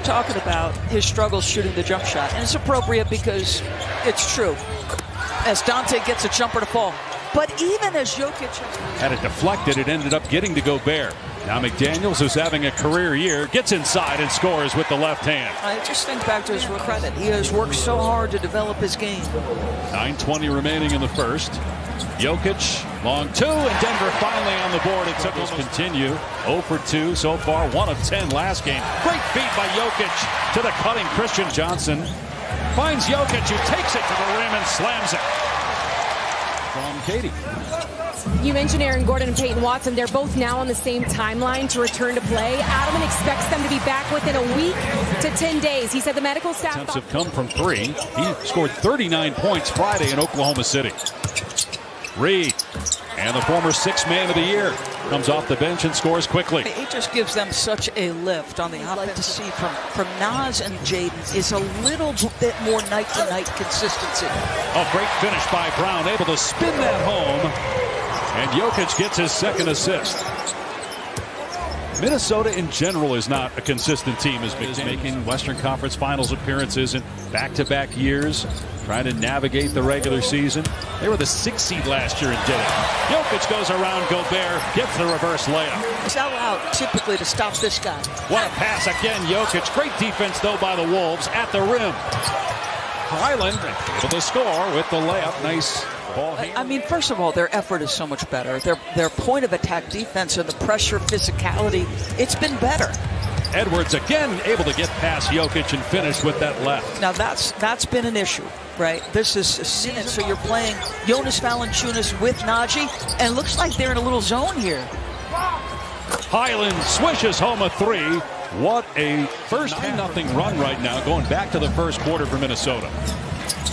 talking about his struggles shooting the jump shot, and it's appropriate because it's true. As Dante gets a jumper to fall. But even as Jokic had it deflected, it ended up getting to Gobert. Now McDaniels, who's having a career year, gets inside and scores with the left hand. I just think back to his credit. He has worked so hard to develop his game. 9:20 remaining in the first. Jokic, long two, and Denver finally on the board. It took almost continue. 0 for 2 so far, 1 of 10 last game. Great feed by Jokic to the cutting Christian Johnson. Finds Jokic, who takes it to the rim and slams it. From Katie. You mentioned Aaron Gordon and Peyton Watson. They're both now on the same timeline to return to play. Adelman expects them to be back within a week to 10 days. He said the medical staff attempts have come from 3. He scored 39 points Friday in Oklahoma City. Reed, and the former 6th man of the year, comes off the bench and scores quickly. It just gives them such a lift on the offense. Like to see from Naz and Jaden is a little bit more night-to-night consistency. A great finish by Brown, able to spin that home, and Jokic gets his 2nd assist. Minnesota in general is not a consistent team, as making Western Conference Finals appearances in back-to-back years, trying to navigate the regular season. They were the 6th seed last year and did it. Jokic goes around Gobert, gets the reverse layup. Sell out typically to stop this guy. What a pass again, Jokic. Great defense, though, by the Wolves at the rim. Highland able to score with the layup. Nice ball. I mean, first of all, their effort is so much better. Their point of attack defense and the pressure physicality, it's been better. Edwards again able to get past Jokic and finish with that left. Now that's been an issue, right? This is a season, so you're playing Jonas Valanciunas with Najee, and it looks like they're in a little zone here. Highland swishes home a 3. What a first 9-0 run right now, going back to the first quarter for Minnesota.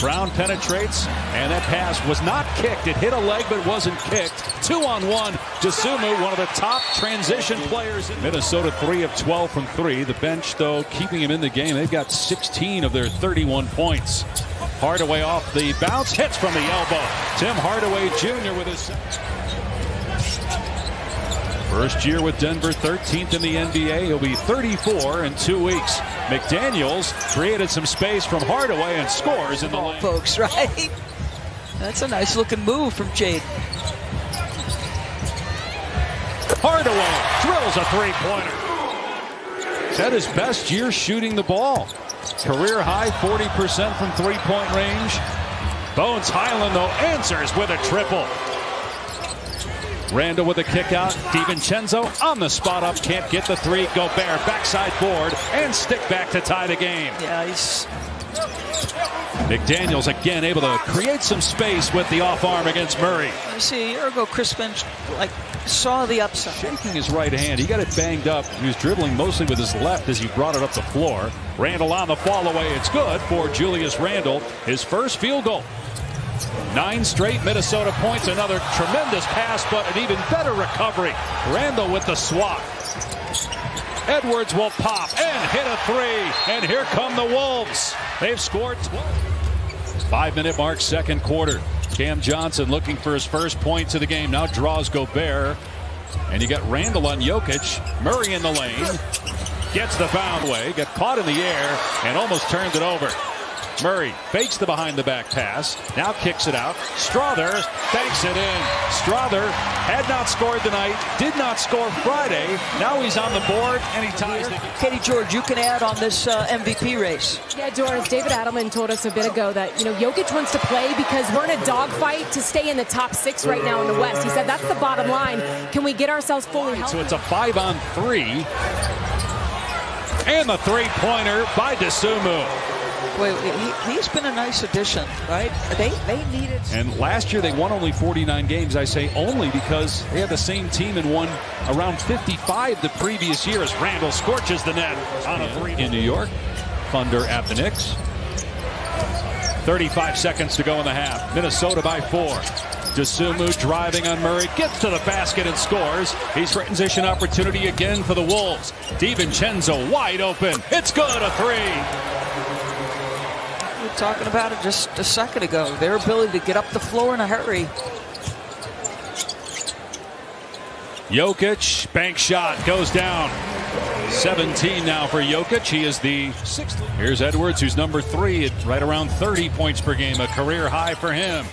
Brown penetrates, and that pass was not kicked. It hit a leg, but wasn't kicked. 2-on-1. Dosunmu, one of the top transition players. Minnesota 3 of 12 from 3. The bench, though, keeping him in the game. They've got 16 of their 31 points. Hardaway off the bounce, hits from the elbow. Tim Hardaway Jr. with his first year with Denver, 13th in the NBA. He'll be 34 in 2 weeks. McDaniels created some space from Hardaway and scores in the lane. Folks, right? That's a nice looking move from Jade. Hardaway drills a 3-pointer. He's had his best year shooting the ball. Career high 40% from 3-point range. Bones Highland, though, answers with a triple. Randall with a kick out. DiVincenzo on the spot up. Can't get the 3. Gobert backside board and stick back to tie the game. Yeah, he's... McDaniels again able to create some space with the off arm against Murray. You see, a year ago, Chris Finch saw the upside. Shaking his right hand. He got it banged up. He was dribbling mostly with his left as he brought it up the floor. Randall on the fall away. It's good for Julius Randle. His first field goal. 9 straight Minnesota points. Another tremendous pass, but an even better recovery. Randall with the swat. Edwards will pop and hit a 3. And here come the Wolves. They've scored 12. 5-minute mark, second quarter. Cam Johnson looking for his first points of the game. Now draws Gobert. And you got Randall on Jokic. Murray in the lane. Gets the bound way. Got caught in the air and almost turned it over. Murray fakes the behind-the-back pass, now kicks it out. Strother banks it in. Strother had not scored tonight, did not score Friday. Now he's on the board, and he ties the game. Katie George, you can add on this MVP race. Yeah, Doris, David Adelman told us a bit ago that, Jokic wants to play because we're in a dogfight to stay in the top 6 right now in the West. He said that's the bottom line. Can we get ourselves fully healthy? So it's a 5-on-3. And the 3-pointer by Dosunmu. Wait, he's been a nice addition, right? They needed. And last year they won only 49 games. I say only because they had the same team and won around 55 the previous year as Randall scorches the net on a 3 in New York. Thunder at the Knicks. 35 seconds to go in the half. Minnesota by 4. Dosunmu driving on Murray, gets to the basket and scores. He's transition opportunity again for the Wolves. DiVincenzo wide open. It's good, a 3. Talking about it just a second ago, their ability to get up the floor in a hurry. Jokic, bank shot, goes down. 17 now for Jokic. He is the 6th. Here's Edwards, who's number 3 at right around 30 points per game, a career high for him.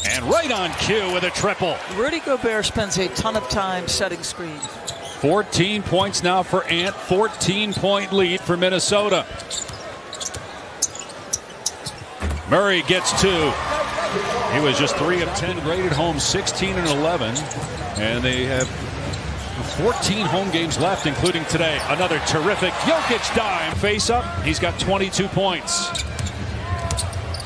And right on cue with a triple. Rudy Gobert spends a ton of time setting screens. 14 points now for Ant. 14-point lead for Minnesota. Murray gets 2. He was just 3 of 10, graded home 16 and 11. And they have 14 home games left, including today. Another terrific Jokic dime face up. He's got 22 points.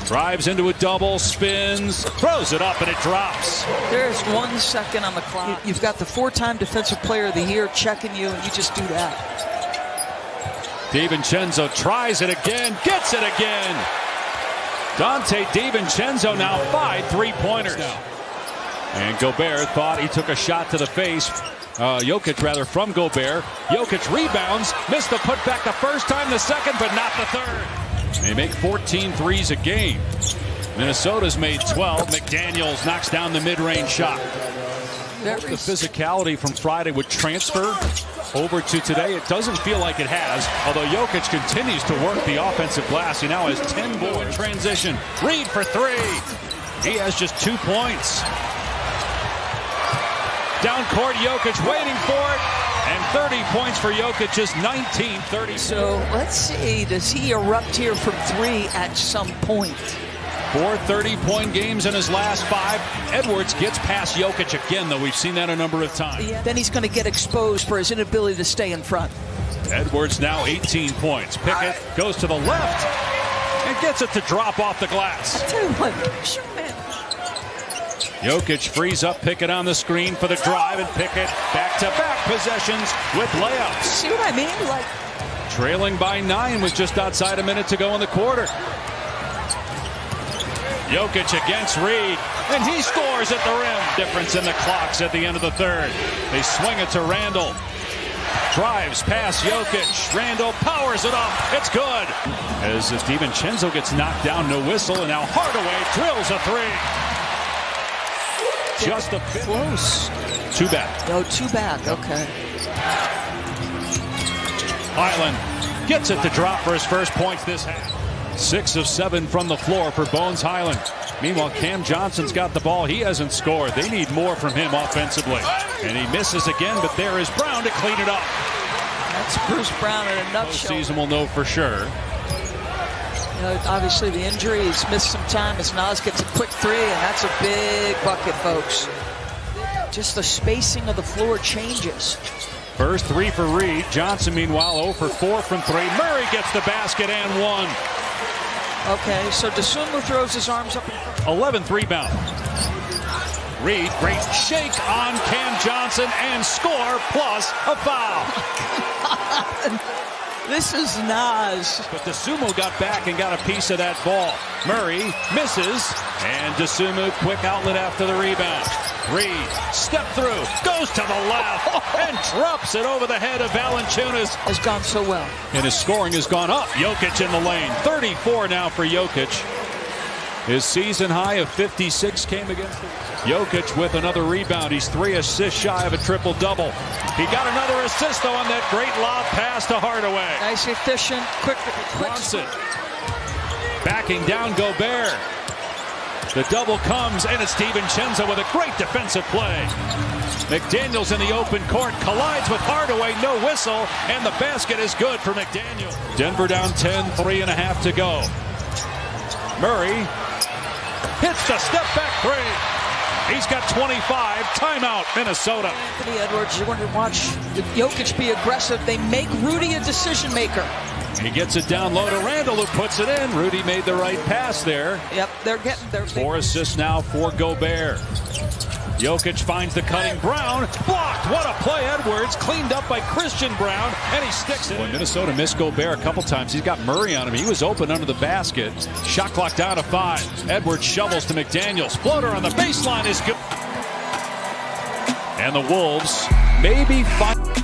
Drives into a double, spins, throws it up, and it drops. There's 1 second on the clock. You've got the 4-time Defensive Player of the Year checking you, and you just do that. DiVincenzo tries it again, gets it again. Dante DiVincenzo now 5 3-pointers. And Gobert thought he took a shot to the face. Jokic rather from Gobert. Jokic rebounds, missed the putback the first time, the second, but not the third. They make 14 threes a game. Minnesota's made 12. McDaniels knocks down the mid-range shot. The physicality from Friday would transfer over to today. It doesn't feel like it has, although Jokic continues to work the offensive glass. He now has 10 ball in transition. Reed for 3. He has just 2 points. Down court, Jokic waiting for it. And 30 points for Jokic is 19-30. So let's see, does he erupt here from 3 at some point? 4 30-point games in his last 5. Edwards gets past Jokic again, though. We've seen that a number of times. Yeah. Then he's going to get exposed for his inability to stay in front. Edwards now 18 points. Pickett goes to the left and gets it to drop off the glass. I'll tell you what, shoot, man. Jokic frees up Pickett on the screen for the drive, and Pickett back-to-back possessions with layups. See what I mean? Like, trailing by 9 with just outside a minute to go in the quarter. Jokic against Reed, and he scores at the rim. Difference in the clocks at the end of the third. They swing it to Randall. Drives past Jokic. Randall powers it up. It's good. As if DiVincenzo gets knocked down, no whistle, and now Hardaway drills a 3. Just a bit close. 2 back. No, 2 back. Okay. Highland gets it to drop for his first points this half. 6 of 7 from the floor for Bones Highland. Meanwhile, Cam Johnson's got the ball. He hasn't scored. They need more from him offensively. And he misses again, but there is Brown to clean it up. That's Bruce Brown in a nutshell. Season will know for sure. Obviously the injury, he's missed some time as Nas gets a quick 3, and that's a big bucket, folks. Just the spacing of the floor changes. First 3 for Reed. Johnson, meanwhile, 0 for 4 from 3. Murray gets the basket and 1. Okay, so DeSumo throws his arms up in front. 11th rebound. Reed, great shake on Cam Johnson and score plus a foul. This is Nas. But DeSumo got back and got a piece of that ball. Murray misses, and DeSumo quick outlet after the rebound. Reed, step through, goes to the left, and drops it over the head of Valanciunas. Has gone so well. And his scoring has gone up. Jokic in the lane. 34 now for Jokic. His season high of 56 came against him. Jokic with another rebound. He's 3 assists shy of a triple-double. He got another assist, though, on that great lob pass to Hardaway. Nice, efficient, quick. Bronson backing down Gobert. The double comes, and it's DiVincenzo with a great defensive play. McDaniels in the open court, collides with Hardaway, no whistle, and the basket is good for McDaniels. Denver down 10, 3.5 to go. Murray hits the step-back 3. He's got 25. Timeout, Minnesota. Anthony Edwards, you're going to watch Jokic be aggressive. They make Rudy a decision maker. He gets it down low to Randall, who puts it in. Rudy made the right pass there. Yep, they're getting their 4 assists now for Gobert. Jokic finds the cutting Brown. Blocked. What a play. Edwards cleaned up by Christian Brown, and he sticks it. When Minnesota missed Gobert a couple times, he's got Murray on him. He was open under the basket. Shot clock down to 5. Edwards shovels to McDaniels. Floater on the baseline is good. And the Wolves maybe find